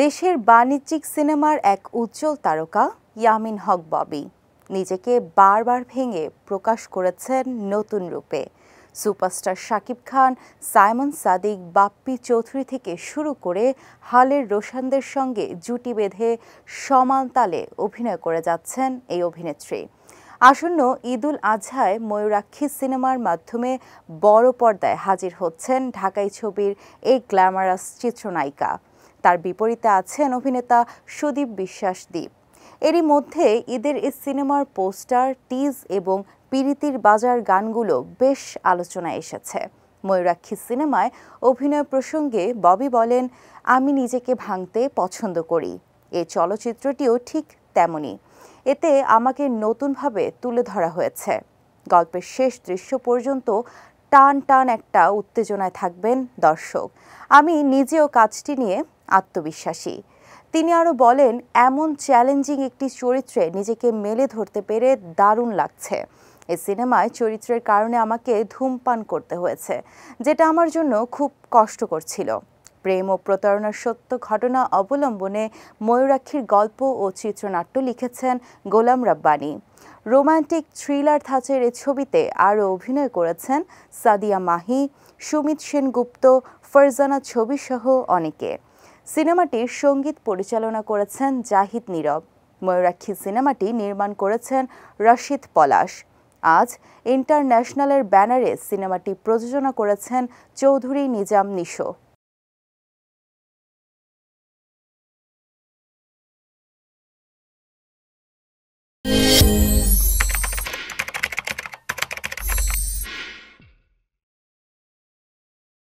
দেশের বাণিজ্যিক সিনেমার এক উজ্জ্বল তারকা ইয়ামিন হক ববি নিজেকে বারবার ভেঙে প্রকাশ করেছেন নতুন রূপে। সুপারস্টার শাকিব খান, সাইমন সাদিক, বাপ্পি চৌধুরী থেকে শুরু করে হালের রোশানদের সঙ্গে জুটি বেঁধে সমান তালে অভিনয় করে যাচ্ছেন এই অভিনেত্রী। আসন্ন ঈদুল আজহায় ময়ূরাক্ষী সিনেমার মাধ্যমে বড় পর্দায় হাজির হচ্ছেন ঢাকাই ছবির এই গ্ল্যামারাস চিত্রনায়িকা। তার বিপরীতে আছেন অভিনেতা সুদীপ বিশ্বাস দীপ। এরই মধ্যে ঈদের এই সিনেমার পোস্টার, টিজ এবং পিরিতির বাজার গানগুলো বেশ আলোচনায় এসেছে। ময়ূরাক্ষী সিনেমায় অভিনয় প্রসঙ্গে ববি বলেন, আমি নিজেকে ভাঙতে পছন্দ করি। এই চলচ্চিত্রটিও ঠিক তেমনই। এতে আমাকে নতুনভাবে তুলে ধরা হয়েছে। গল্পের শেষ দৃশ্য পর্যন্ত টান টান একটা উত্তেজনায় থাকবেন দর্শক। আমি নিজেও কাজটি নিয়ে আত্মবিশ্বাসী। তিনি আরও বলেন, এমন চ্যালেঞ্জিং একটি চরিত্রে নিজেকে মেলে ধরতে পেরে দারুণ লাগছে। এই সিনেমায় চরিত্রের কারণে আমাকে ধূমপান করতে হয়েছে, যেটা আমার জন্য খুব কষ্টকর ছিল। প্রেম ও প্রতারণার সত্য ঘটনা অবলম্বনে ময়ূরাক্ষীর গল্প ও চিত্রনাট্য লিখেছেন গোলাম রাব্বানী। রোমান্টিক থ্রিলার ধাঁচের এই ছবিতে আরও অভিনয় করেছেন সাদিয়া মাহি, সুমিত সেনগুপ্ত, ফারজানা ছবিসহ অনেকে। সিনেমাটির সঙ্গীত পরিচালনা করেছেন জাহিদ নীরব। ময়ূরাক্ষী সিনেমাটি নির্মাণ করেছেন রশিদ পলাশ। আজ ইন্টারন্যাশনালের ব্যানারে সিনেমাটি প্রযোজনা করেছেন চৌধুরী নিজাম নিশো।